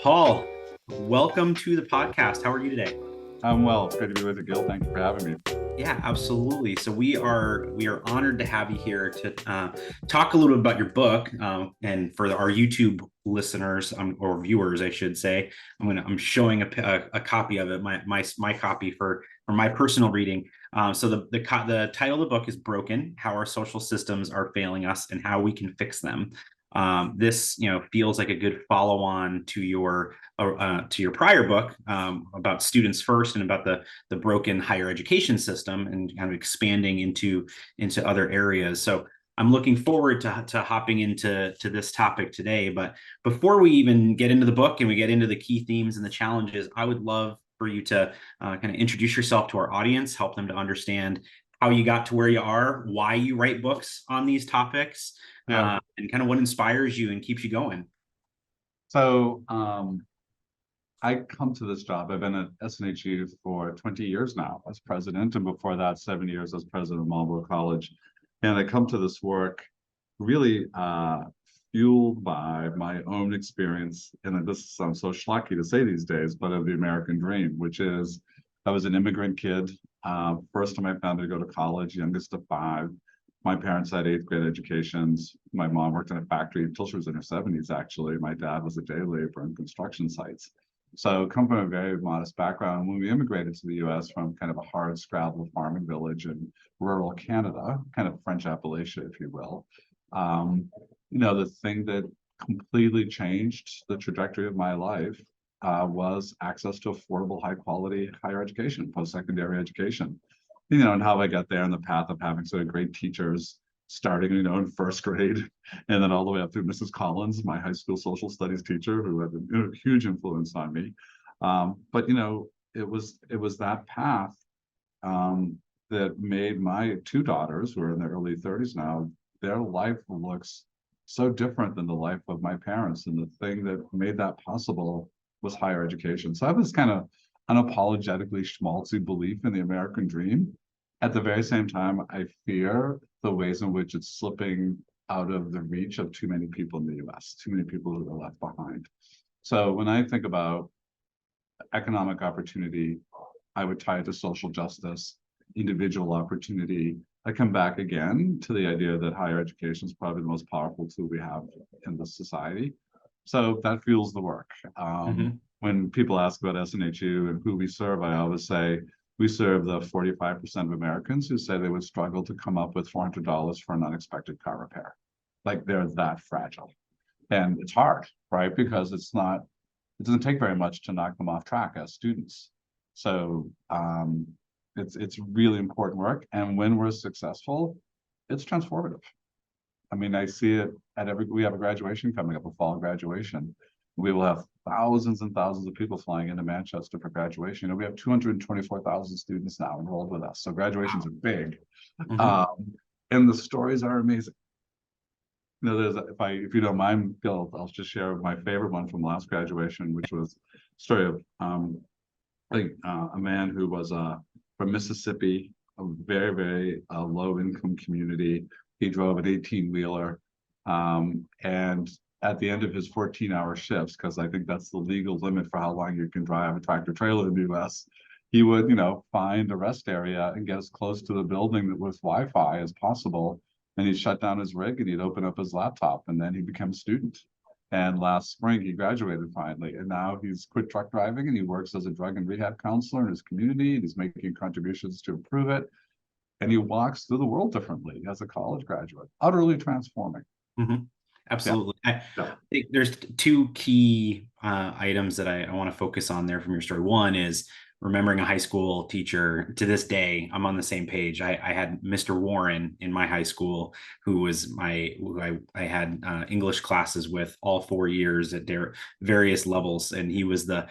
Paul, welcome to the podcast. How are you today? I'm well. It's great to be with you, Gil. Thank you for having me. Yeah, absolutely. So we are honored to have you here to talk a little bit about your book. And for our YouTube listeners or viewers, I should say, I'm showing a copy of it, my copy for my personal reading. So the title of the book is "Broken: How Our Social Systems Are Failing Us and How We Can Fix Them." This feels like a good follow-on to your prior book about students first and about the broken higher education system and kind of expanding into other areas. So I'm looking forward to hopping into this topic today. But before we even get into the book and we get into the key themes and the challenges, I would love for you to kind of introduce yourself to our audience, help them to understand how you got to where you are, why you write books on these topics, Yeah. and kind of what inspires you and keeps you going. So I come to this job. I've been at SNHU for 20 years now as president, and before that, 7 years as president of Marlborough College. And I come to this work really fueled by my own experience. And this sounds so schlocky to say these days, but of the American dream, which is I was an immigrant kid. First in my family to go to college, youngest of five. My parents had eighth grade educations. My mom worked in a factory until she was in her 70s, actually. My dad was a day laborer in construction sites. So come from a very modest background. When we immigrated to the US from kind of a hard scrabble farming village in rural Canada, kind of French Appalachia, if you will, the thing that completely changed the trajectory of my life was access to affordable, high quality higher education, post-secondary education. And how I got there in the path of having sort of great teachers starting, in first grade, and then all the way up through Mrs. Collins, my high school social studies teacher, who had a huge influence on me. But it was that path that made my two daughters, who are in their early 30s now, their life looks so different than the life of my parents. And the thing that made that possible was higher education. So I have this kind of unapologetically schmaltzy belief in the American dream. At the very same time, I fear the ways in which it's slipping out of the reach of too many people in the US, too many people who are left behind. So when I think about economic opportunity, I would tie it to social justice, individual opportunity. I come back again to the idea that higher education is probably the most powerful tool we have in this society. So that fuels the work. When people ask about SNHU and who we serve, I always say we serve the 45% of Americans who say they would struggle to come up with $400 for an unexpected car repair. Like they're that fragile. And it's hard, right? Because it doesn't take very much to knock them off track as students. So it's really important work. And when we're successful, it's transformative. I mean, I see it we have a graduation coming up, a fall graduation. We will have thousands and thousands of people flying into Manchester for graduation. We have 224,000 students now enrolled with us. So graduations are big. And the stories are amazing. If you don't mind, Gil, I'll just share my favorite one from last graduation, which was a story of a man who was from Mississippi, a very, very low income community. He drove an 18-wheeler, and at the end of his 14-hour shifts, because I think that's the legal limit for how long you can drive a tractor trailer in the US, he would, find a rest area and get as close to the building with Wi-Fi as possible. And he'd shut down his rig and he'd open up his laptop, and then he became a student. And last spring, he graduated finally. And now he's quit truck driving and he works as a drug and rehab counselor in his community. And he's making contributions to improve it. And he walks through the world differently as a college graduate, utterly transforming. Absolutely. Yeah. I think there's two key items that I want to focus on there from your story. One is remembering a high school teacher. To this day, I'm on the same page. I had Mr. Warren in my high school, who I had English classes with all 4 years at their various levels, and he was the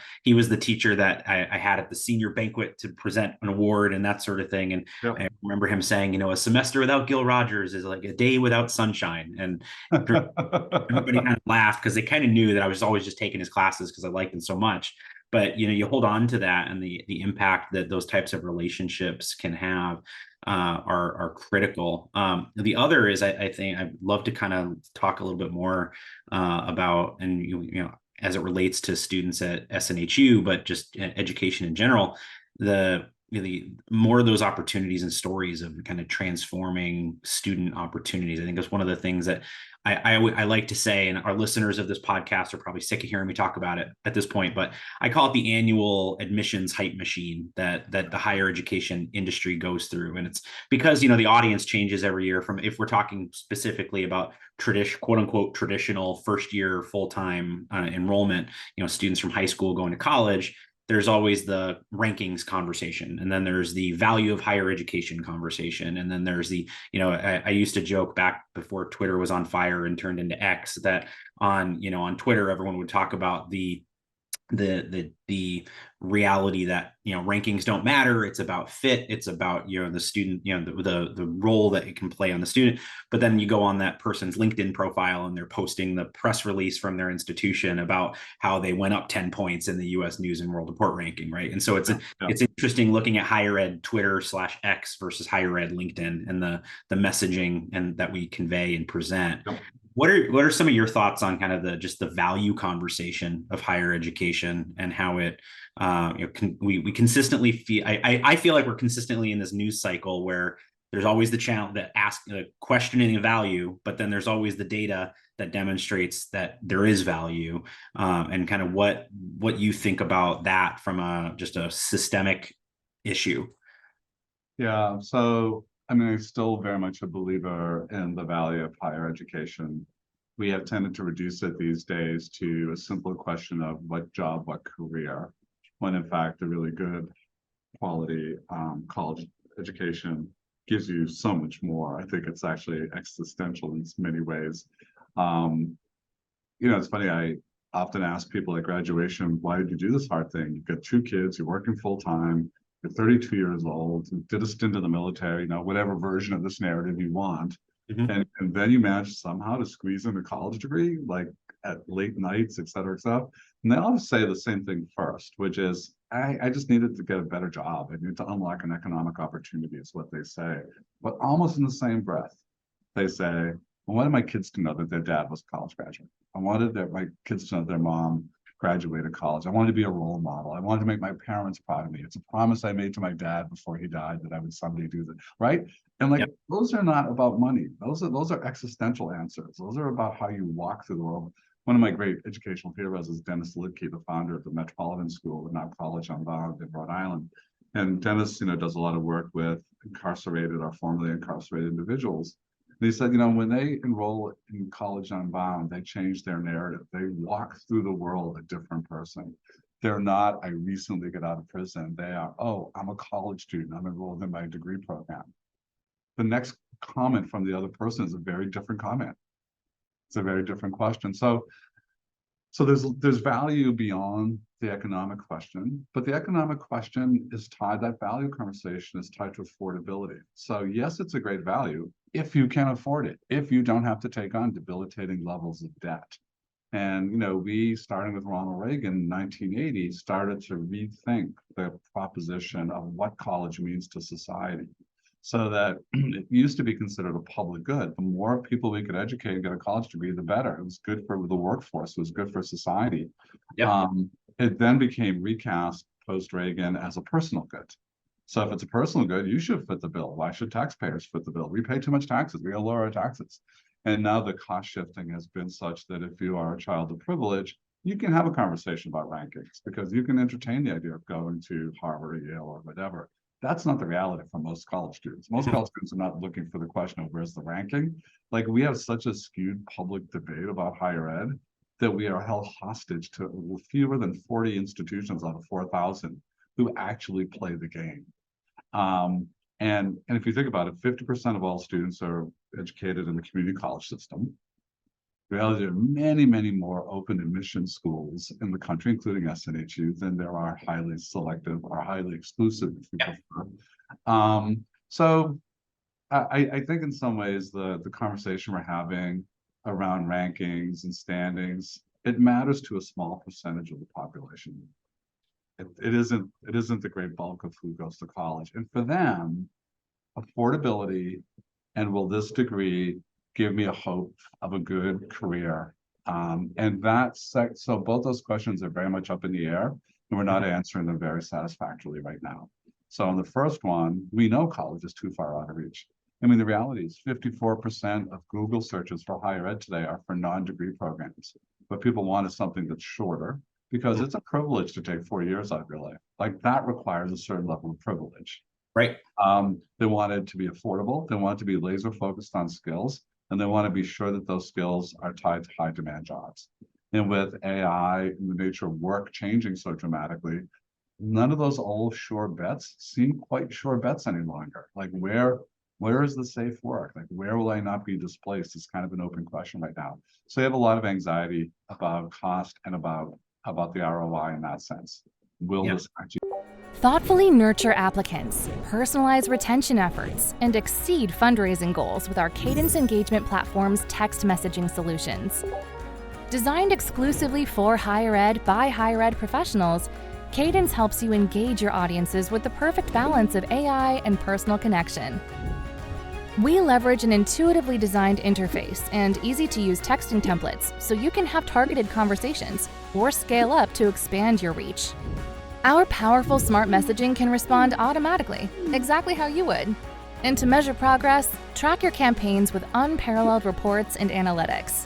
teacher that I had at the senior banquet to present an award and that sort of thing. And I remember him saying, a semester without Gil Rogers is like a day without sunshine. And everybody kind of laughed because they kind of knew that I was always just taking his classes because I liked him so much. But you hold on to that, and the impact that those types of relationships can have are critical. The other is I think I'd love to kind of talk a little bit more about, and as it relates to students at SNHU, but just education in general, the really more of those opportunities and stories of kind of transforming student opportunities. I think that's one of the things that I like to say, and our listeners of this podcast are probably sick of hearing me talk about it at this point, but I call it the annual admissions hype machine that the higher education industry goes through. And it's because, the audience changes every year. From, if we're talking specifically about quote unquote traditional first year full-time enrollment, students from high school going to college, there's always the rankings conversation, and then there's the value of higher education conversation, and then there's the, I used to joke back before Twitter was on fire and turned into X, that on Twitter everyone would talk about the reality that rankings don't matter. It's about fit. It's about the student, the role that it can play on the student. But then you go on that person's LinkedIn profile and they're posting the press release from their institution about how they went up 10 points in the U.S. News and World Report ranking, right? And so it's interesting looking at higher ed Twitter /X versus higher ed LinkedIn, and the messaging and that we convey and present. What are some of your thoughts on kind of the value conversation of higher education, and how it we consistently feel, I feel like we're consistently in this news cycle where there's always the channel that asks questioning of value, but then there's always the data that demonstrates that there is value, and kind of what you think about that from just a systemic issue. Yeah, so I'm still very much a believer in the value of higher education. We have tended to reduce it these days to a simple question of what job, what career, when in fact a really good quality college education gives you so much more. I think it's actually existential in many ways. It's funny, I often ask people at graduation, why did you do this hard thing? You've got 2 kids, you're working full time, you're 32 years old, you did a stint in the military, whatever version of this narrative you want. Mm-hmm. And then you manage somehow to squeeze in a college degree, like at late nights, et cetera, et cetera. And they always say the same thing first, which is, I just needed to get a better job. I need to unlock an economic opportunity, is what they say. But almost in the same breath, they say, I wanted my kids to know that their dad was a college graduate. I wanted my kids to know their mom graduated college. I wanted to be a role model. I wanted to make my parents proud of me. It's a promise I made to my dad before he died that I would someday do that, right? And yep. Those are not about money. Those are existential answers. Those are about how you walk through the world. One of my great educational heroes is Dennis Lidke, the founder of the Metropolitan School, now College Unbound in Rhode Island. And Dennis, does a lot of work with incarcerated or formerly incarcerated individuals. And he said, when they enroll in College Unbound, they change their narrative. They walk through the world a different person. They're not, I recently got out of prison. They are, oh, I'm a college student. I'm enrolled in my degree program. The next comment from the other person is a very different comment. It's a very different question. So there's value beyond the economic question, but the economic question is tied, that value conversation is tied to affordability. So yes, it's a great value if you can afford it, if you don't have to take on debilitating levels of debt. And, we, starting with Ronald Reagan in 1980, started to rethink the proposition of what college means to society. So that it used to be considered a public good. The more people we could educate and get a college degree, the better. It was good for the workforce. It was good for society. Yep. It then became recast post-Reagan as a personal good. So if it's a personal good, you should fit the bill. Why should taxpayers fit the bill? We pay too much taxes. We gotta lower our taxes. And now the cost shifting has been such that if you are a child of privilege, you can have a conversation about rankings, because you can entertain the idea of going to Harvard or Yale or whatever. That's not the reality for most college students. Most college students are not looking for the question of where's the ranking. Like, we have such a skewed public debate about higher ed that we are held hostage to fewer than 40 institutions out of 4,000 who actually play the game. And if you think about it, 50% of all students are educated in the community college system. The reality, there are many, many more open admission schools in the country, including SNHU, than there are highly selective or highly exclusive, if you prefer. So I think in some ways the conversation we're having around rankings and standings, it matters to a small percentage of the population. It isn't the great bulk of who goes to college. And for them, affordability and will this degree give me a hope of a good career And so both those questions are very much up in the air, and we're not answering them very satisfactorily right now. So on the first one, we know college is too far out of reach. I mean, the reality is 54% of Google searches for higher ed today are for non-degree programs. What people want is something that's shorter, because it's a privilege to take 4 years out of your life. Like, that requires a certain level of privilege. Right. They want it to be affordable. They want it to be laser focused on skills, and they want to be sure that those skills are tied to high demand jobs. And with AI and the nature of work changing so dramatically, none of those old sure bets seem quite sure bets any longer. Like, where is the safe work? Like, where will I not be displaced? It's kind of an open question right now. So you have a lot of anxiety about cost and about the ROI in that sense. Will this actually thoughtfully nurture applicants, personalize retention efforts, and exceed fundraising goals with our Cadence engagement platform's text messaging solutions. Designed exclusively for higher ed by higher ed professionals, Cadence helps you engage your audiences with the perfect balance of AI and personal connection. We leverage an intuitively designed interface and easy-to-use texting templates so you can have targeted conversations or scale up to expand your reach. Our powerful smart messaging can respond automatically, exactly how you would. And to measure progress, track your campaigns with unparalleled reports and analytics.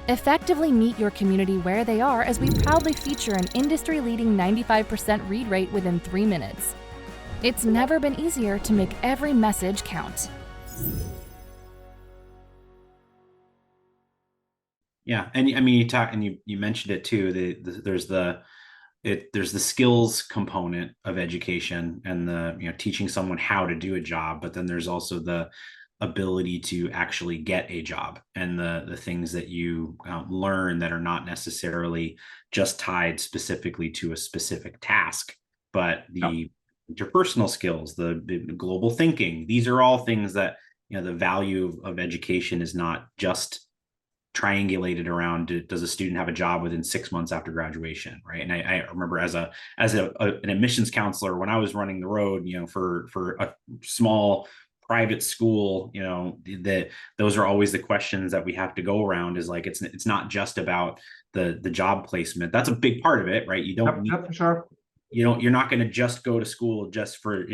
Effectively meet your community where they are as we proudly feature an industry-leading 95% read rate within 3 minutes. It's never been easier to make every message count. Yeah, and I mean, you mentioned it too. There's the skills component of education and the teaching someone how to do a job, but then there's also the ability to actually get a job and the things that you learn that are not necessarily just tied specifically to a specific task, but the interpersonal skills, the global thinking. These are all things that the value of education is not just triangulated around, does a student have a job within 6 months after graduation, right? And I remember as an admissions counselor, when I was running the road, for a small private school, that those are always the questions that we have to go around. Is like, it's not just about the job placement. That's a big part of it, right? You don't need, for sure. You're not going to just go to school just for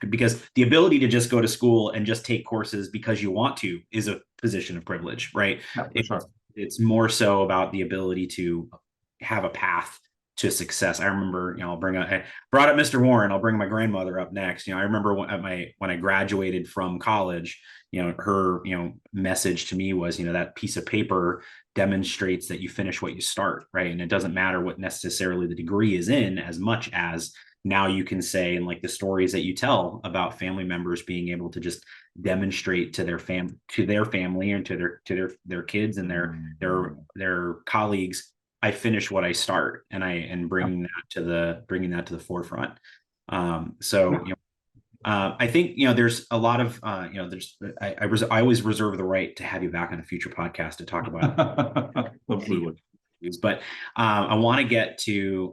because the ability to just go to school and just take courses because you want to is a position of privilege, right? It's more so about the ability to have a path to success. I remember, I brought up Mr. Warren. I'll bring my grandmother up next. I remember when I graduated from college, her message to me was, that piece of paper demonstrates that you finish what you start, right? And it doesn't matter what necessarily the degree is in, as much as now you can say, and like the stories that you tell about family members being able to just demonstrate to their family and to their kids and their colleagues, I finish what I start, and bringing that to the forefront. I think there's a lot of I always reserve the right to have you back on a future podcast to talk about Absolutely. But I want to get to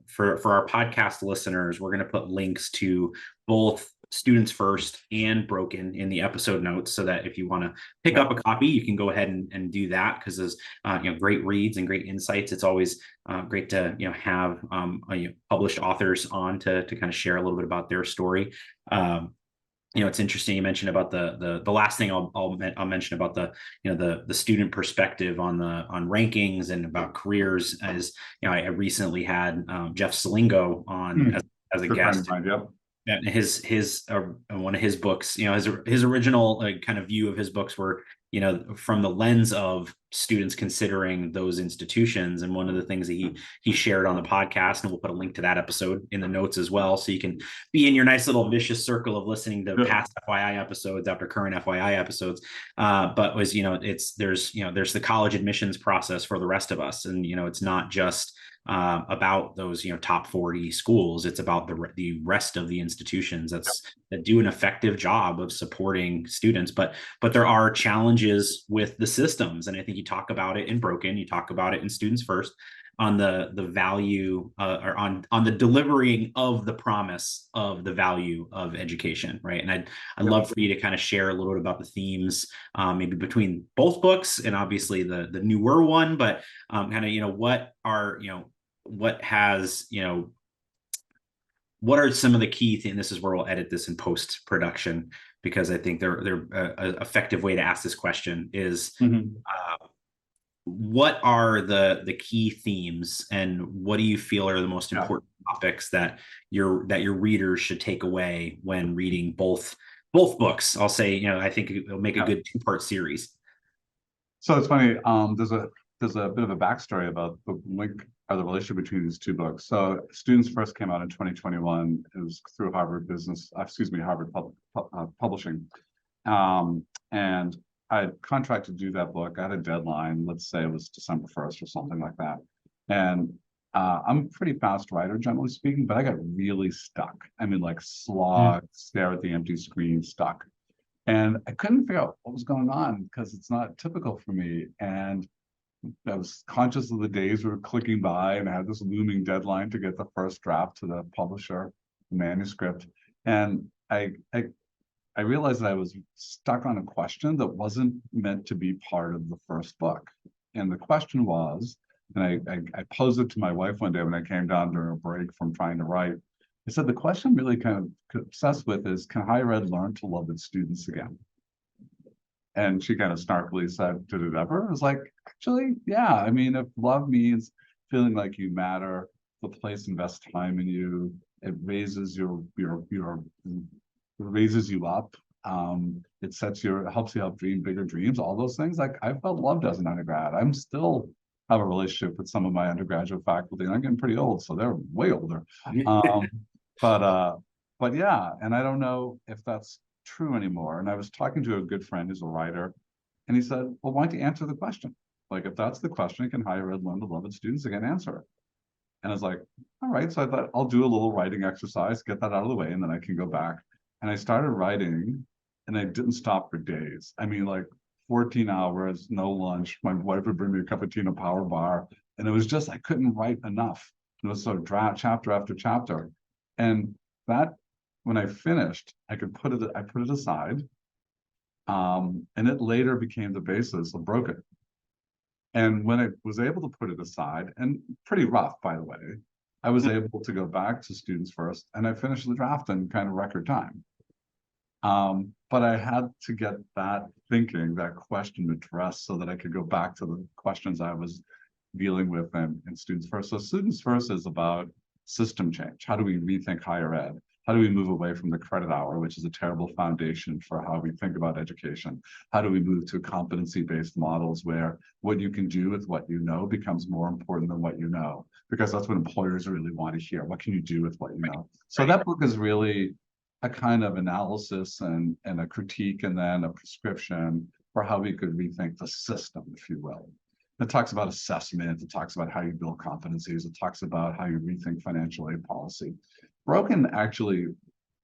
for our podcast listeners, we're going to put links to both Students First and Broken in the episode notes, so that if you want to pick up a copy, you can go ahead and do that, because there's great reads and great insights. It's always great to have published authors on to kind of share a little bit about their story. It's interesting you mentioned about the last thing I'll mention about the student perspective on rankings and about careers. As I recently had Jeff Salingo on as a guest. And his one of his books, his original kind of view of his books were, from the lens of students considering those institutions. And one of the things that he shared on the podcast, and we'll put a link to that episode in the notes as well, so you can be in your nice little vicious circle of listening to past FYI episodes after current FYI episodes. But was, there's the college admissions process for the rest of us, and it's not just about those top 40 schools. It's about the rest of the institutions that do an effective job of supporting students. But there are challenges challenges with the systems. And I think you talk about it in Broken, you talk about it in Students First, on the value or on the delivering of the promise of the value of education, right? And I'd love for you to kind of share a little bit about the themes, maybe between both books and obviously the newer one, but kind of, what are, what has, what are some of the key things? This is where we'll edit this in post-production, because I think they're an effective way to ask this question is, what are the key themes, and what do you feel are the most important topics that your readers should take away when reading both books? I'll say, I think it'll make a good two-part series. So it's funny. There's a bit of a backstory about the link or the relationship between these two books. So Students First came out in 2021. It was through Harvard Publishing, and I had contracted to do that book. I had a deadline. Let's say it was December 1st or something like that. And I'm a pretty fast writer, generally speaking, but I got really stuck. I mean, like slog, stare at the empty screen, stuck. And I couldn't figure out what was going on because it's not typical for me. And I was conscious of the days were clicking by, and I had this looming deadline to get the first draft to the publisher, the manuscript. And I realized that I was stuck on a question that wasn't meant to be part of the first book. And the question was, and I posed it to my wife one day when I came down during a break from trying to write. I said, the question really kind of obsessed with is, can higher ed learn to love its students again? And she kind of snarkily said, did it ever? I was like, actually, yeah. I mean, if love means feeling like you matter, the place invests time in you, it raises raises you up. It helps you help dream bigger dreams, all those things. Like, I felt loved as an undergrad. I'm still have a relationship with some of my undergraduate faculty, and I'm getting pretty old, so they're way older. But yeah, and I don't know if that's true anymore. And I was talking to a good friend who's a writer, and he said, well, why don't you answer the question? Like, if that's the question, can higher ed learn to love its students again? Answer it. And I was like, all right. So I thought I'll do a little writing exercise, get that out of the way, and then I can go back. And I started writing, and I didn't stop for days. I mean, like 14 hours, no lunch. My wife would bring me a cup of tea and a power bar. And it was just, I couldn't write enough. It was sort of draft chapter after chapter. And that, when I finished, I put it aside. And it later became the basis of Broken. And when I was able to put it aside, and pretty rough, by the way, I was able to go back to Students First, and I finished the draft in kind of record time. But I had to get that thinking, that question addressed, so that I could go back to the questions I was dealing with in Students First. So Students First is about system change. How do we rethink higher ed? How do we move away from the credit hour, which is a terrible foundation for how we think about education? How do we move to competency-based models where what you can do with what you know becomes more important than what you know? Because that's what employers really want to hear. What can you do with what you know? So that book is really a kind of analysis and a critique, and then a prescription for how we could rethink the system, if you will. It talks about assessment. It talks about how you build competencies. It talks about how you rethink financial aid policy. Broken actually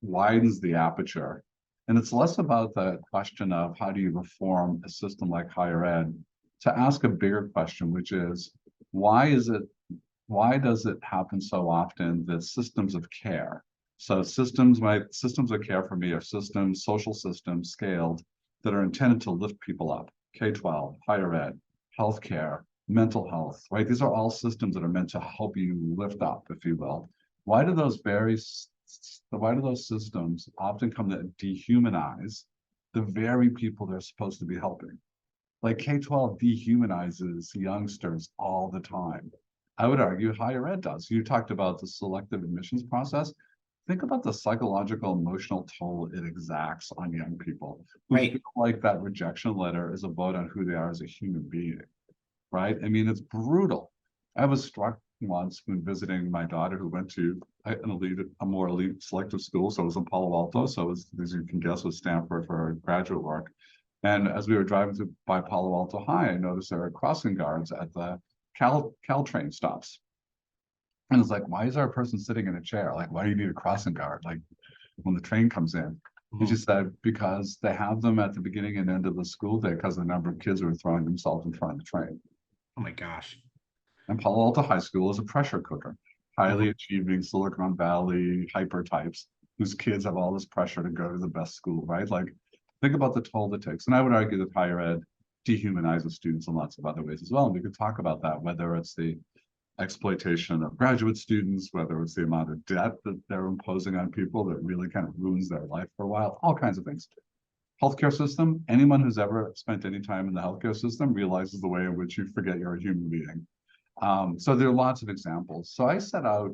widens the aperture, and it's less about the question of how do you reform a system like higher ed, to ask a bigger question, which is, why does it happen so often that systems of care, so systems of care for me are systems, social systems scaled, that are intended to lift people up, K-12, higher ed, healthcare, mental health, right? These are all systems that are meant to help you lift up, if you will. Why do those systems often come to dehumanize the very people they're supposed to be helping? Like K-12 dehumanizes youngsters all the time. I would argue higher ed does. You talked about the selective admissions process. Think about the psychological, emotional toll it exacts on young people who feel like that rejection letter is a vote on who they are as a human being, right? I mean, it's brutal. I was struck once when visiting my daughter, who went to a more elite selective school. So it was in Palo Alto. So it was, as you can guess, was Stanford for her graduate work. And as we were driving by Palo Alto High, I noticed there were crossing guards at the Caltrain stops. And it's like, why is there a person sitting in a chair? Like, why do you need a crossing guard? Like, when the train comes in. And she said, because they have them at the beginning and end of the school day because the number of kids who are throwing themselves in front of the train. Oh my gosh. And Palo Alto High School is a pressure cooker, highly achieving Silicon Valley hyper types whose kids have all this pressure to go to the best school, right? Like, think about the toll it takes. And I would argue that higher ed dehumanizes students in lots of other ways as well. And we could talk about that, whether it's the exploitation of graduate students, whether it's the amount of debt that they're imposing on people that really kind of ruins their life for a while, all kinds of things. Healthcare system, anyone who's ever spent any time in the healthcare system realizes the way in which you forget you're a human being. So there are lots of examples. So I set out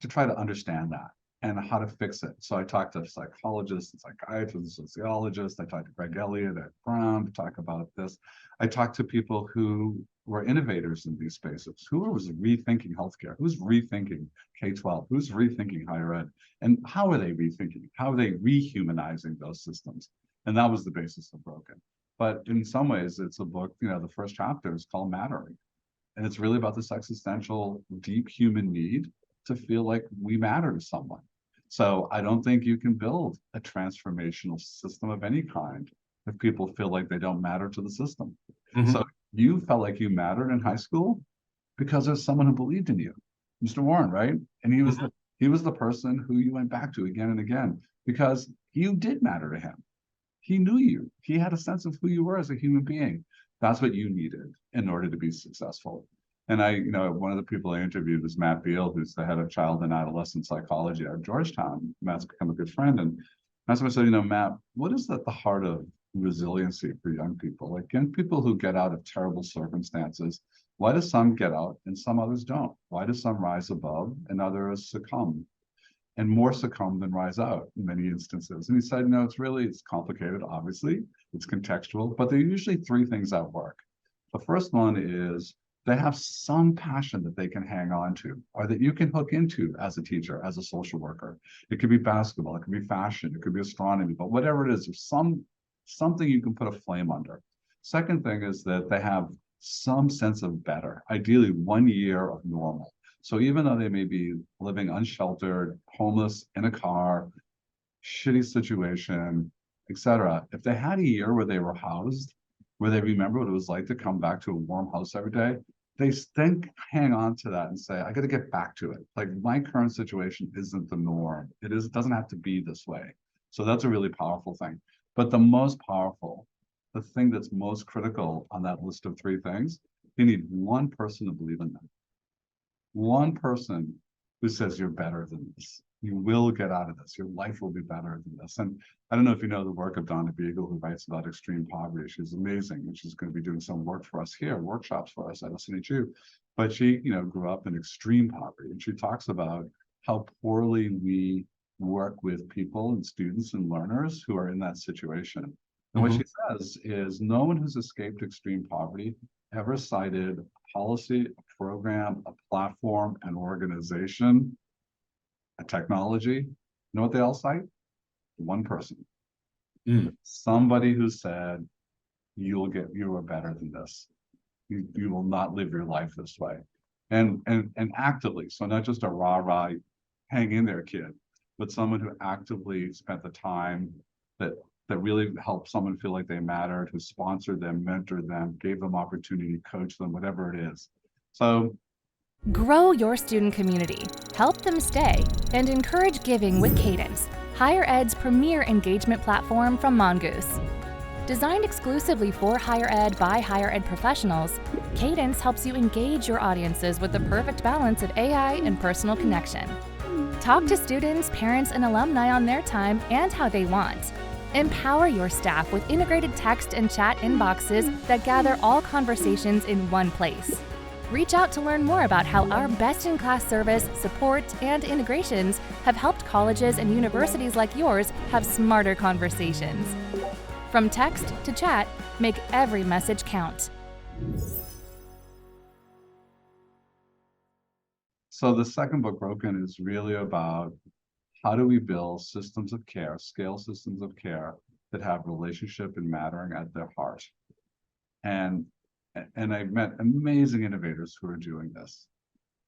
to try to understand that and how to fix it. So I talked to psychologists and psychiatrists and sociologists. I talked to Greg Elliott at Brown to talk about this. I talked to people who were innovators in these spaces. Who was rethinking healthcare? Who's rethinking K-12? Who's rethinking higher ed? And how are they rethinking? How are they rehumanizing those systems? And that was the basis of Broken. But in some ways, it's a book, the first chapter is called Mattering. And it's really about this existential, deep human need to feel like we matter to someone. So I don't think you can build a transformational system of any kind if people feel like they don't matter to the system. So you felt like you mattered in high school because there's someone who believed in you, Mr. Warren, right? And he was the person who you went back to again and again because you did matter to him. He knew you. He had a sense of who you were as a human being. That's what you needed in order to be successful. And one of the people I interviewed was Matt Beal, who's the head of child and adolescent psychology at Georgetown. Matt's become a good friend. And that's what I said, Matt, what is at the heart of resiliency for young people? Like young people who get out of terrible circumstances, why do some get out and some others don't? Why do some rise above and others succumb? And more succumb than rise out in many instances. And he said, it's complicated, obviously, it's contextual, but there are usually three things at work. The first one is they have some passion that they can hang on to, or that you can hook into as a teacher, as a social worker. It could be basketball, it could be fashion, it could be astronomy, but whatever it is, there's something you can put a flame under. Second thing is that they have some sense of better, ideally 1 year of normal. So even though they may be living unsheltered, homeless, in a car, shitty situation, etc., if they had a year where they were housed, where they remember what it was like to come back to a warm house every day, they then hang on to that and say, I got to get back to it. Like my current situation isn't the norm. It doesn't have to be this way. So that's a really powerful thing. But the most powerful, the thing that's most critical on that list of three things, you need one person to believe in them. One person who says you're better than this. You will get out of this. Your life will be better than this. And I don't know if you know the work of Donna Beagle, who writes about extreme poverty. She's amazing. And she's going to be doing some work for us here, workshops for us at SNHU. But she, grew up in extreme poverty. And she talks about how poorly we work with people and students and learners who are in that situation. And what she says is no one who's escaped extreme poverty ever cited a policy, a program, a platform, an organization, a technology. You know what they all cite? One person. Somebody who said, you are better than this. You will not live your life this way. And actively, so not just a rah-rah, hang in there, kid, but someone who actively spent the time that really helped someone feel like they mattered, who sponsored them, mentored them, gave them opportunity, coached them, whatever it is. So grow your student community, help them stay, and encourage giving with Cadence, higher ed's premier engagement platform from Mongoose. Designed exclusively for higher ed by higher ed professionals, Cadence helps you engage your audiences with the perfect balance of AI and personal connection. Talk to students, parents, and alumni on their time and how they want. Empower your staff with integrated text and chat inboxes that gather all conversations in one place. Reach out to learn more about how our best-in-class service, support, and integrations have helped colleges and universities like yours have smarter conversations. From text to chat, make every message count. So the second book, Broken, is really about how do we build systems of care, scale systems of care that have relationship and mattering at their heart. And I've met amazing innovators who are doing this.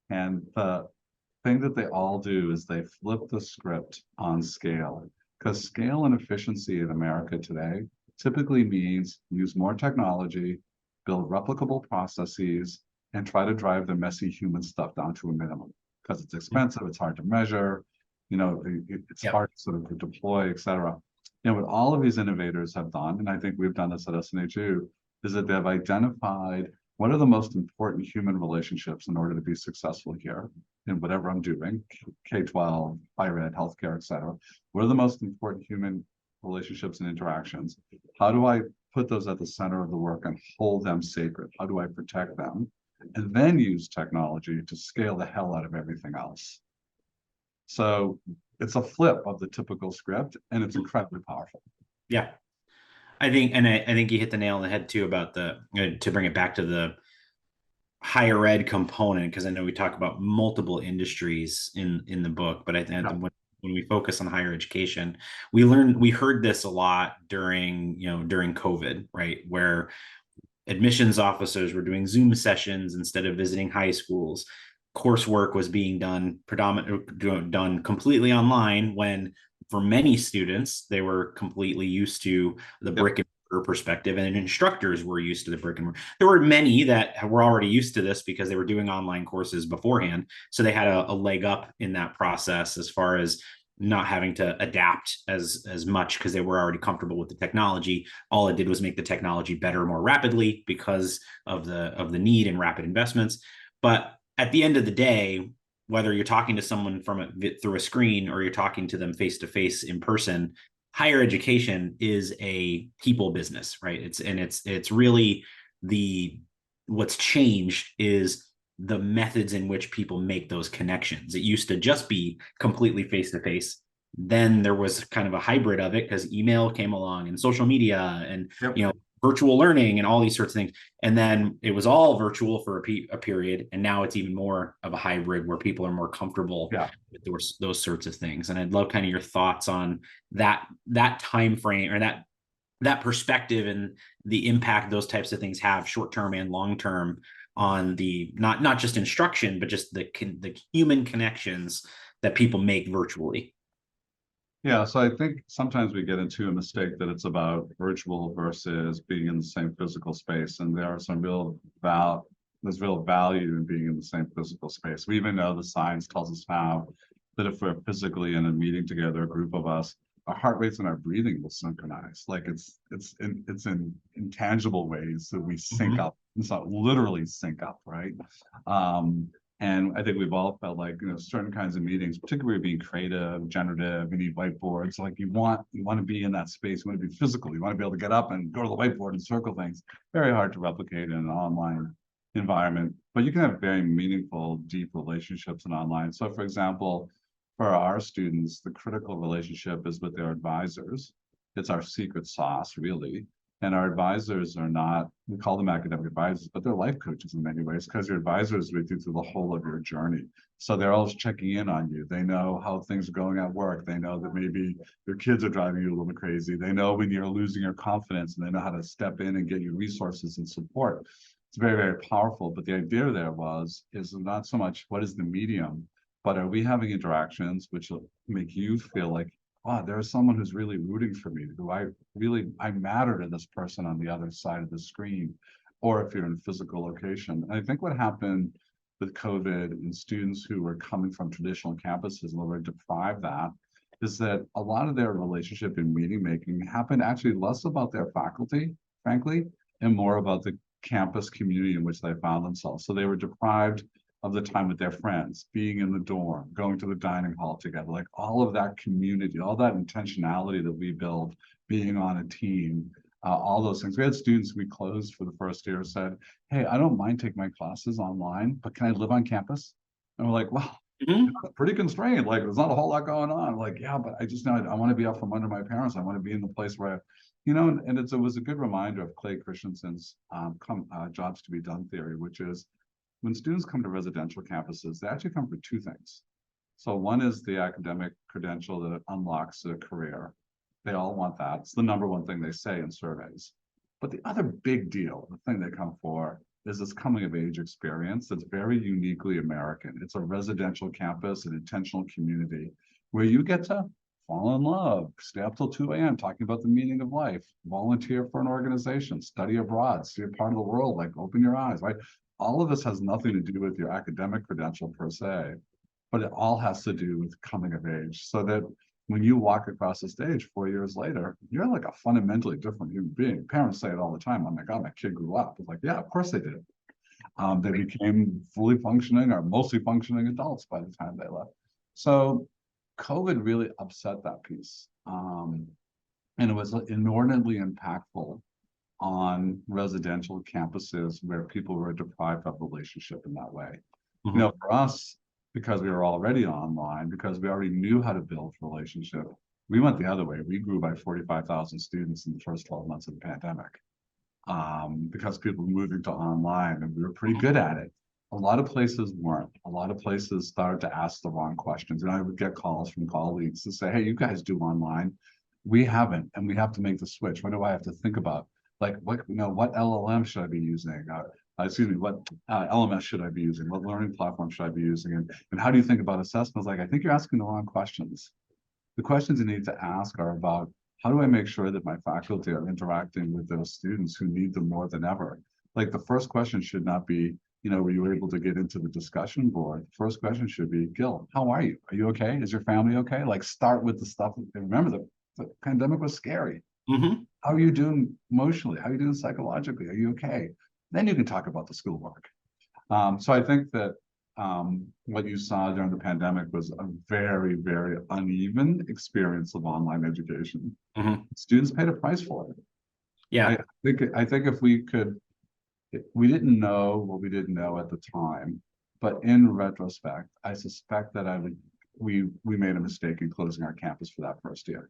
And the thing that they all do is they flip the script on scale. Because scale and efficiency in America today typically means use more technology, build replicable processes, and try to drive the messy human stuff down to a minimum. Because it's expensive, it's hard to measure, it's Yep. hard sort of to deploy, et cetera. And what all of these innovators have done, and I think we've done this at SNHU, is that they've identified what are the most important human relationships in order to be successful here in whatever I'm doing, K-12, higher ed, healthcare, et cetera. What are the most important human relationships and interactions? How do I put those at the center of the work and hold them sacred? How do I protect them? And then use technology to scale the hell out of everything else. So it's a flip of the typical script, and it's incredibly powerful. Yeah. I think you hit the nail on the head too about to bring it back to the higher ed component, because I know we talk about multiple industries in the book, but I think when we focus on higher education, we heard this a lot during COVID, right? Where admissions officers were doing Zoom sessions instead of visiting high schools. Coursework was being done completely online, when for many students, they were completely used to the brick and mortar perspective, and instructors were used to the brick and mortar. There were many that were already used to this because they were doing online courses beforehand. So they had a leg up in that process as far as not having to adapt as much, because they were already comfortable with the technology. All it did was make the technology better more rapidly because of the need and rapid investments. But at the end of the day, whether you're talking to someone through a screen or you're talking to them face to face in person, higher education is a people business, right? It's really what's changed is the methods in which people make those connections. It used to just be completely face to face. Then there was kind of a hybrid of it because email came along and social media and virtual learning and all these sorts of things. And then it was all virtual for a period. And now it's even more of a hybrid where people are more comfortable with those sorts of things. And I'd love kind of your thoughts on that time frame, or that perspective, and the impact those types of things have short-term and long-term on the not just instruction, but just the human connections that people make virtually. Yeah, so I think sometimes we get into a mistake that it's about virtual versus being in the same physical space, and there are some there's real value in being in the same physical space. We even know the science tells us now that if we're physically in a meeting together, a group of us, our heart rates and our breathing will synchronize. Like it's in intangible ways that we sync up. It's not literally sync up, right? And I think we've all felt like, certain kinds of meetings, particularly being creative, generative, you need whiteboards. Like you want to be in that space. You want to be physical. You want to be able to get up and go to the whiteboard and circle things. Very hard to replicate in an online environment, but you can have very meaningful, deep relationships in online. So for example, for our students, the critical relationship is with their advisors. It's our secret sauce, really. And our advisors are not, we call them academic advisors, but they're life coaches in many ways, because your advisors with you through the whole of your journey. So they're always checking in on you. They know how things are going at work. They know that maybe your kids are driving you a little bit crazy. They know when you're losing your confidence, and they know how to step in and get you resources and support. It's very, very powerful. But the idea there is not so much what is the medium, but are we having interactions which will make you feel like, wow, there's someone who's really rooting for me, who I matter to this person on the other side of the screen, or if you're in a physical location. And I think what happened with COVID and students who were coming from traditional campuses and were deprived that, is that a lot of their relationship in meeting making happened actually less about their faculty, frankly, and more about the campus community in which they found themselves. So they were deprived of the time with their friends, being in the dorm, going to the dining hall together, like all of that community, all that intentionality that we build, being on a team, all those things. We had students we closed for the first year said, hey, I don't mind taking my classes online, but can I live on campus? And we're like, well, pretty constrained. Like there's not a whole lot going on. Like, yeah, but I just know I want to be out from under my parents. I want to be in the place where and it was a good reminder of Clay Christensen's jobs to be done theory, which is, when students come to residential campuses, they actually come for two things. So one is the academic credential that unlocks a career. They all want that. It's the number one thing they say in surveys. But the other big deal, the thing they come for, is this coming of age experience that's very uniquely American. It's a residential campus, an intentional community, where you get to fall in love, stay up till 2 a.m. talking about the meaning of life, volunteer for an organization, study abroad, see a part of the world, like open your eyes, right? All of this has nothing to do with your academic credential per se, but it all has to do with coming of age, so that when you walk across the stage 4 years later, you're like a fundamentally different human being. Parents say it all the time. Oh my God, my kid grew up. It's like, yeah, of course they did. They became fully functioning or mostly functioning adults by the time they left. So COVID really upset that piece. And it was inordinately impactful on residential campuses where people were deprived of relationship in that way. Mhm. You know, for us, because we were already online, because we already knew how to build relationship, we went the other way. We grew by 45,000 students in the first 12 months of the pandemic, because people were moving to online, and we were pretty good at it. A lot of places weren't. A lot of places started to ask the wrong questions. And I would get calls from colleagues to say, hey, you guys do online. We haven't, and we have to make the switch. What do I have to think about? Like, what LLM should I be using? What LMS should I be using? What learning platform should I be using? And how do you think about assessments? Like, I think you're asking the wrong questions. The questions you need to ask are about, how do I make sure that my faculty are interacting with those students who need them more than ever? Like, the first question should not be, were you able to get into the discussion board? The first question should be, Gil, how are you? Are you okay? Is your family okay? Like, start with the stuff. And remember, the pandemic was scary. Mhm. How are you doing emotionally? How are you doing psychologically? Are you okay? Then you can talk about the schoolwork. So I think that what you saw during the pandemic was a very, very uneven experience of online education. Mhm. Students paid a price for it. Yeah. I think if we could, we didn't know what we didn't know at the time, but in retrospect, I suspect that we made a mistake in closing our campus for that first year.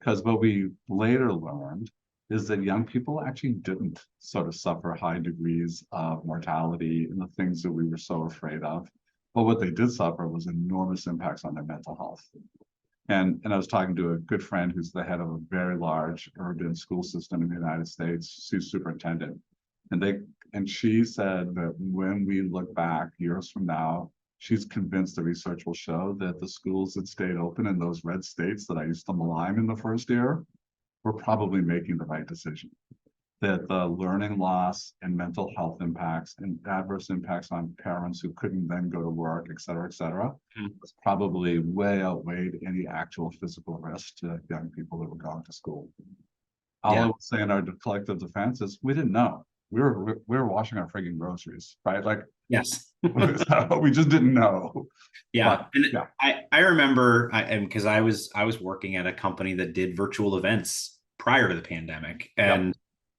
Because what we later learned is that young people actually didn't sort of suffer high degrees of mortality and the things that we were so afraid of. But what they did suffer was enormous impacts on their mental health. And I was talking to a good friend who's the head of a very large urban school system in the United States. She's superintendent. And she said that when we look back years from now, she's convinced the research will show that the schools that stayed open in those red states that I used to malign in the first year were probably making the right decision. That the learning loss and mental health impacts and adverse impacts on parents who couldn't then go to work, et cetera, was probably way outweighed any actual physical risk to young people that were going to school. All I would say in our collective defense is we didn't know. We were washing our frigging groceries, right? Like, Yes. we just didn't know. Yeah. But, And yeah. I remember, and because I was working at a company that did virtual events prior to the pandemic.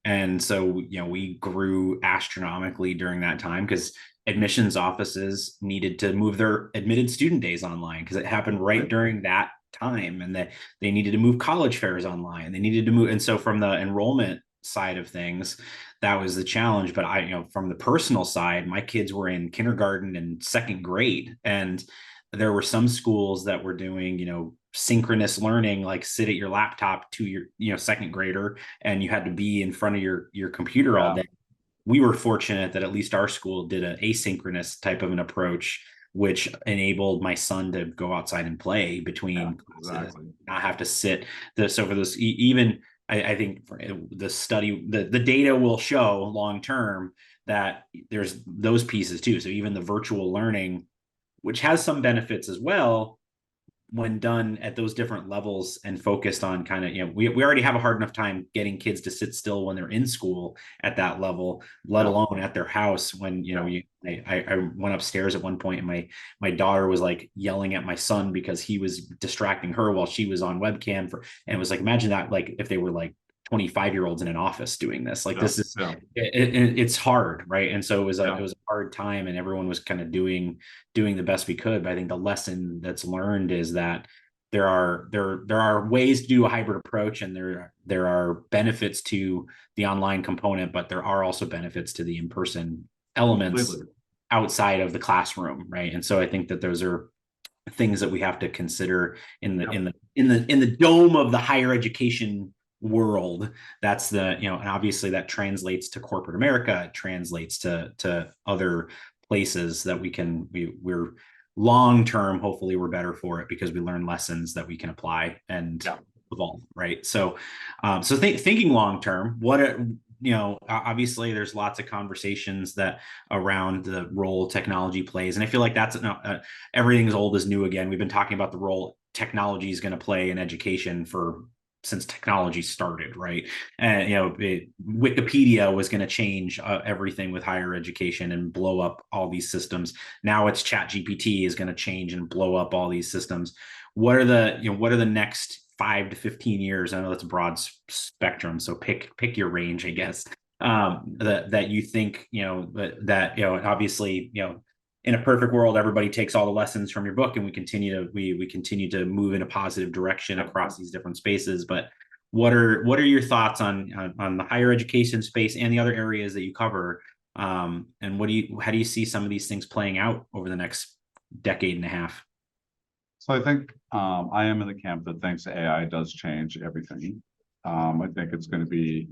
And so, we grew astronomically during that time because admissions offices needed to move their admitted student days online because it happened right during that time. And that they needed to move college fairs online. They needed to move. And so from the enrollment side of things, that was the challenge. But from the personal side, my kids were in kindergarten and second grade. And there were some schools that were doing, synchronous learning, like sit at your laptop to your, second grader, and you had to be in front of your computer all day. We were fortunate that at least our school did an asynchronous type of an approach, which enabled my son to go outside and play between classes, not have to sit. So for this, even I think for the study, the data will show long term that there's those pieces too. So even the virtual learning, which has some benefits as well, when done at those different levels and focused on kind of, we already have a hard enough time getting kids to sit still when they're in school at that level, let alone at their house. When, I went upstairs at one point and my daughter was like yelling at my son because he was distracting her while she was on webcam and it was like, imagine that, like if they were like 25-year-olds in an office doing this, like this is, it's hard. Right. And so it was a hard time and everyone was kind of doing the best we could. But I think the lesson that's learned is that there are ways to do a hybrid approach, and there are benefits to the online component, but there are also benefits to the in-person elements outside of the classroom. Right. And so I think that those are things that we have to consider in the dome of the higher education world. That's and obviously that translates to corporate America. It translates to other places that long term, hopefully we're better for it because we learn lessons that we can apply and evolve, right? So thinking long term, obviously there's lots of conversations that around the role technology plays, and I feel like that's everything's old is new again. We've been talking about the role technology is going to play in education since technology started, right? And Wikipedia was going to change everything with higher education and blow up all these systems. Now it's ChatGPT is going to change and blow up all these systems. What are the next 5 to 15 years? I know that's a broad spectrum, so pick your range, I guess. That you think, obviously, in a perfect world, everybody takes all the lessons from your book and we continue to move in a positive direction across these different spaces. But what are your thoughts on the higher education space and the other areas that you cover? And how do you see some of these things playing out over the next decade and a half? So I think I am in the camp that thinks AI does change everything. I think it's going to be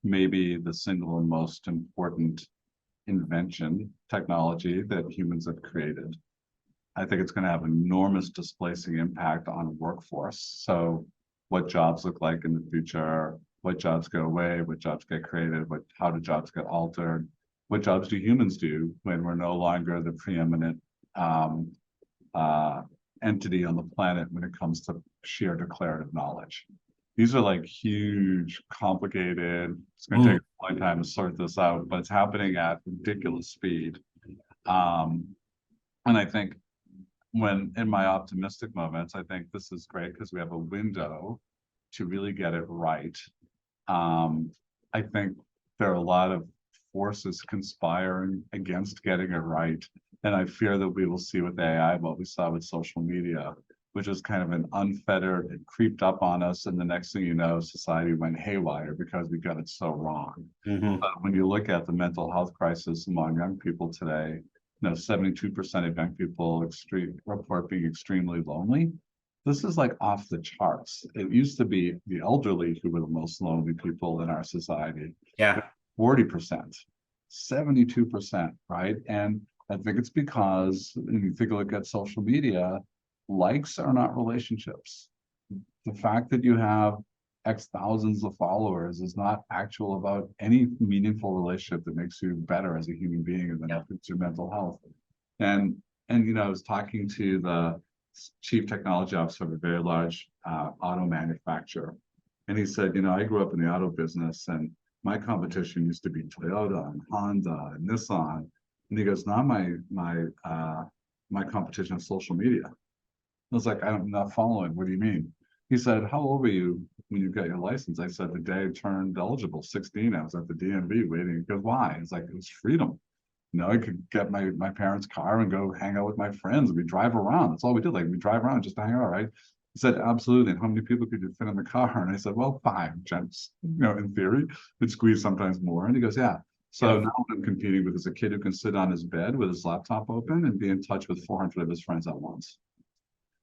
maybe the single and most important technology that humans have created. I think it's going to have enormous displacing impact on workforce. So what jobs look like in the future, what jobs go away, what jobs get created, how do jobs get altered, what jobs do humans do when we're no longer the preeminent entity on the planet when it comes to sheer declarative knowledge. These are like huge, complicated, it's going to take a long time to sort this out, but it's happening at ridiculous speed. And I think in my optimistic moments, I think this is great because we have a window to really get it right. I think there are a lot of forces conspiring against getting it right. And I fear that we will see with AI what we saw with social media, which is kind of an unfettered, it creeped up on us. And the next thing you know, society went haywire because we got it so wrong. But when you look at the mental health crisis among young people today, 72% of young people report being extremely lonely. This is like off the charts. It used to be the elderly who were the most lonely people in our society. Yeah. 40%, 72%, right? And I think it's because when you take a look at social media, likes are not relationships. The fact that you have X thousands of followers is not actual about any meaningful relationship that makes you better as a human being and then improves your mental health. And I was talking to the chief technology officer of a very large auto manufacturer, and he said, I grew up in the auto business, and my competition used to be Toyota and Honda and Nissan. And he goes, now my competition is social media. I was like, I'm not following. What do you mean? He said, how old were you when you got your license? I said, the day I turned eligible, 16, I was at the DMV waiting. He goes, why? It's like, it was freedom. I could get my parents' car and go hang out with my friends. We drive around. That's all we did. Like, we drive around just to hang out, right? He said, absolutely. And how many people could you fit in the car? And I said, well, 5, gents, in theory. We'd squeeze sometimes more. And he goes, yeah. So now what I'm competing with is a kid who can sit on his bed with his laptop open and be in touch with 400 of his friends at once.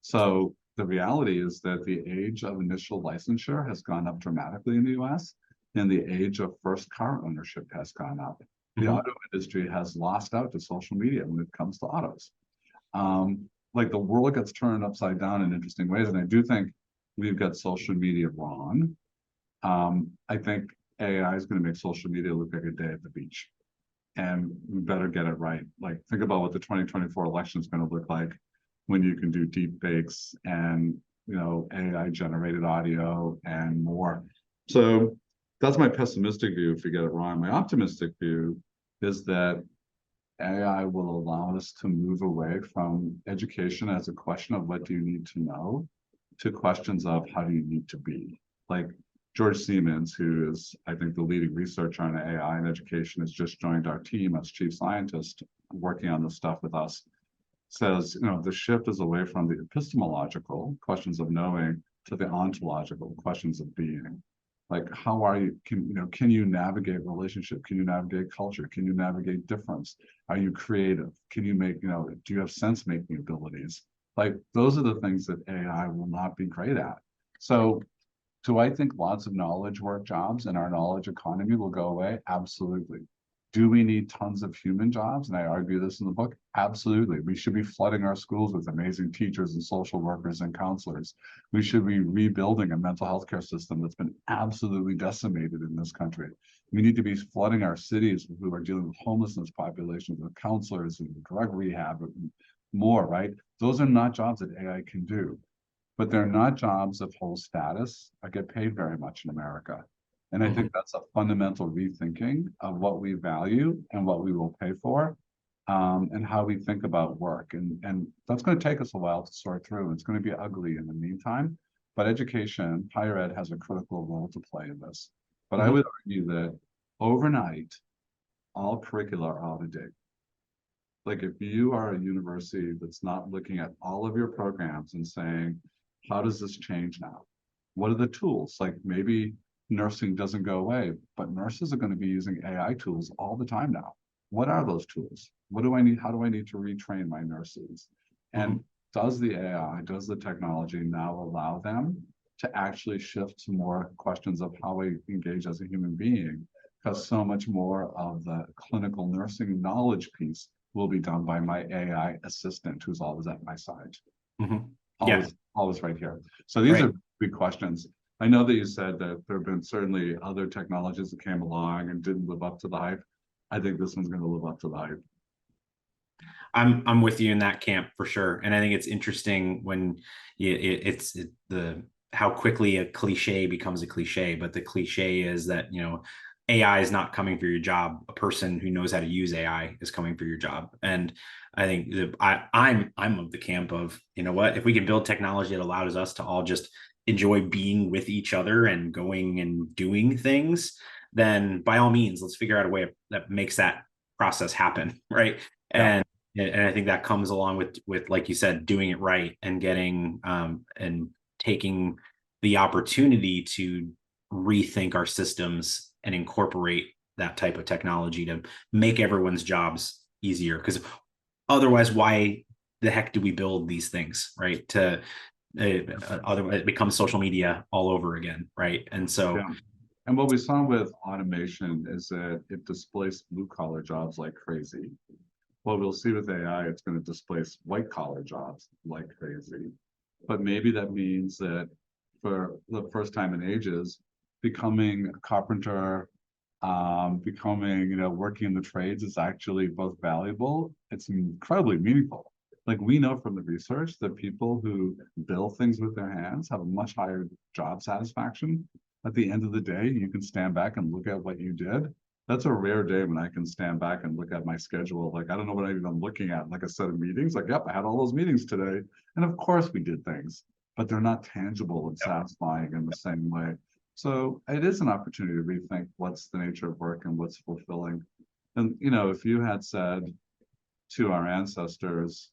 So the reality is that the age of initial licensure has gone up dramatically in the US, and the age of first car ownership has gone up. The auto industry has lost out to social media when it comes to autos. Like, the world gets turned upside down in interesting ways, and I do think we've got social media wrong. I think AI is going to make social media look like a day at the beach, and we better get it right. Like, think about what the 2024 election is going to look like when you can do deep fakes and AI generated audio and more. So that's my pessimistic view if we get it wrong. My optimistic view is that AI will allow us to move away from education as a question of what do you need to know to questions of how do you need to be. Like, George Siemens, who is, I think, the leading researcher on AI in education, has just joined our team as chief scientist working on this stuff with us, says, the shift is away from the epistemological questions of knowing to the ontological questions of being. Like, how are you, can you navigate relationship? Can you navigate culture? Can you navigate difference? Are you creative? Can you make, do you have sense-making abilities? Like, those are the things that AI will not be great at. So do I think lots of knowledge work jobs and our knowledge economy will go away? Absolutely. Do we need tons of human jobs? And I argue this in the book. Absolutely. We should be flooding our schools with amazing teachers and social workers and counselors. We should be rebuilding a mental health care system that's been absolutely decimated in this country. We need to be flooding our cities who are dealing with homelessness populations with counselors and drug rehab and more, right? Those are not jobs that AI can do, but they're not jobs of whole status or get paid very much in America. And I think that's a fundamental rethinking of what we value and what we will pay for, and how we think about work. And that's going to take us a while to sort through. It's going to be ugly in the meantime, but education, higher ed has a critical role to play in this. But I would argue that overnight, all curricula are out of date. Like if you are a university that's not looking at all of your programs and saying, how does this change now? What are the tools? Like maybe nursing doesn't go away, but nurses are going to be using AI tools all the time now. What are those tools? What do I need? How do I need to retrain my nurses? And does the AI, does the technology now allow them to actually shift to more questions of how I engage as a human being? Because so much more of the clinical nursing knowledge piece will be done by my AI assistant, who's always at my side. Always right here. So these are big questions. I know that you said that there have been certainly other technologies that came along and didn't live up to the hype. I think this one's going to live up to the hype. I'm with you in that camp for sure, and I think it's interesting when it's how quickly a cliche becomes a cliche. But the cliche is that AI is not coming for your job. A person who knows how to use AI is coming for your job. And I think I'm of the camp of, what, if we can build technology that allows us to all just enjoy being with each other and going and doing things, then by all means, let's figure out a way that makes that process happen. Right. And I think that comes along with, like you said, doing it right and getting and taking the opportunity to rethink our systems and incorporate that type of technology to make everyone's jobs easier. Because otherwise, why the heck do we build these things, right? Otherwise, it becomes social media all over again, right? And so, and what we saw with automation is that it displaced blue collar jobs like crazy. What we'll see with AI, it's going to displace white collar jobs like crazy. But maybe that means that for the first time in ages, becoming a carpenter, working in the trades is actually both valuable. It's incredibly meaningful. Like we know from the research that people who build things with their hands have a much higher job satisfaction. At the end of the day, you can stand back and look at what you did. That's a rare day when I can stand back and look at my schedule. Like, I don't know what I'm looking at, like a set of meetings. Like, yep, I had all those meetings today. And of course we did things, but they're not tangible and satisfying in the same way. So it is an opportunity to rethink what's the nature of work and what's fulfilling. And, if you had said to our ancestors,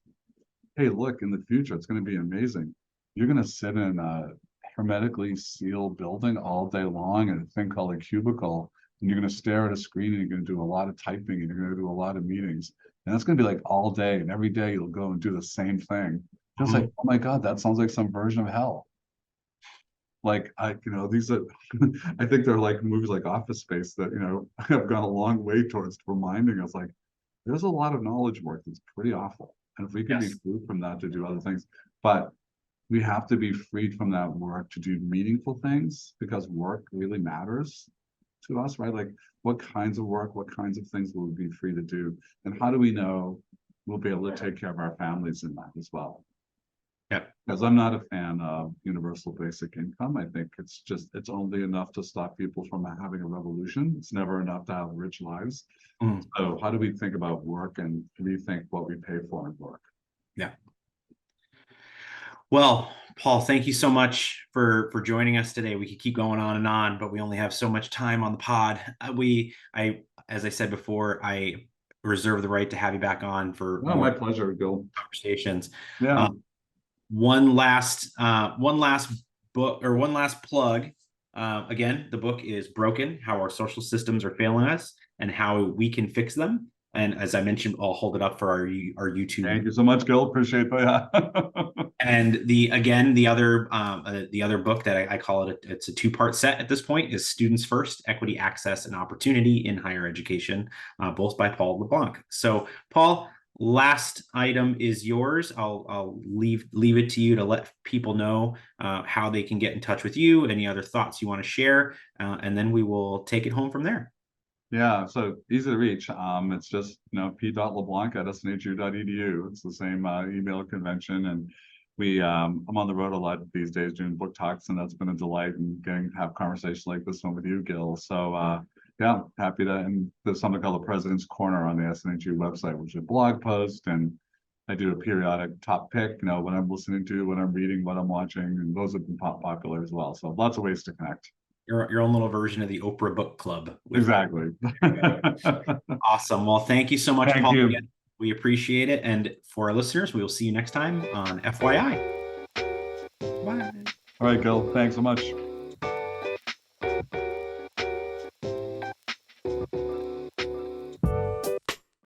hey, look, in the future, it's going to be amazing. You're going to sit in a hermetically sealed building all day long in a thing called a cubicle, and you're going to stare at a screen and you're going to do a lot of typing and you're going to do a lot of meetings. And that's going to be like all day. And every day you'll go and do the same thing. It's like, oh my God, that sounds like some version of hell. Like, these are, I think they're like movies like Office Space that, have gone a long way towards reminding us, like, there's a lot of knowledge work that's pretty awful. And if we can be free from that to do other things, but we have to be freed from that work to do meaningful things, because work really matters to us, right? Like, what kinds of work, what kinds of things will we be free to do? And how do we know we'll be able to take care of our families in that as well? Because I'm not a fan of universal basic income. I think it's only enough to stop people from having a revolution. It's never enough to have rich lives. So how do we think about work and rethink what we pay for in work? Yeah. Well, Paul, thank you so much for joining us today. We could keep going on and on, but we only have so much time on the pod. As I said before, I reserve the right to have you back on for my pleasure, Gil. Conversations. Yeah. One last book, or one last plug. Again, the book is Broken: How Our Social Systems Are Failing Us and How We Can Fix Them. And as I mentioned, I'll hold it up for our YouTube. Thank you so much, Gil. Appreciate that. And the other book that I call it, it's a two-part set at this point, is Students First: Equity, Access, and Opportunity in Higher Education, both by Paul LeBlanc. So Paul, last item is yours. I'll leave it to you to let people know how they can get in touch with you, any other thoughts you want to share, and then we will take it home from there. Yeah, so easy to reach. It's just, p.leblanc@snhu.edu. It's the same email convention, and I'm on the road a lot these days doing book talks, and that's been a delight, and getting to have conversations like this one with you, Gil. So yeah, happy to. And there's something called the President's Corner on the SNHU website, which is a blog post, and I do a periodic top pick, what I'm listening to, what I'm reading, what I'm watching, and those have been popular as well. So lots of ways to connect. Your own little version of the Oprah Book Club. Exactly. Awesome. Well, thank you so much, Thank Paul. you. Again. We appreciate it. And for our listeners, we will see you next time on FYI. Bye. All right, Gil. Thanks so much.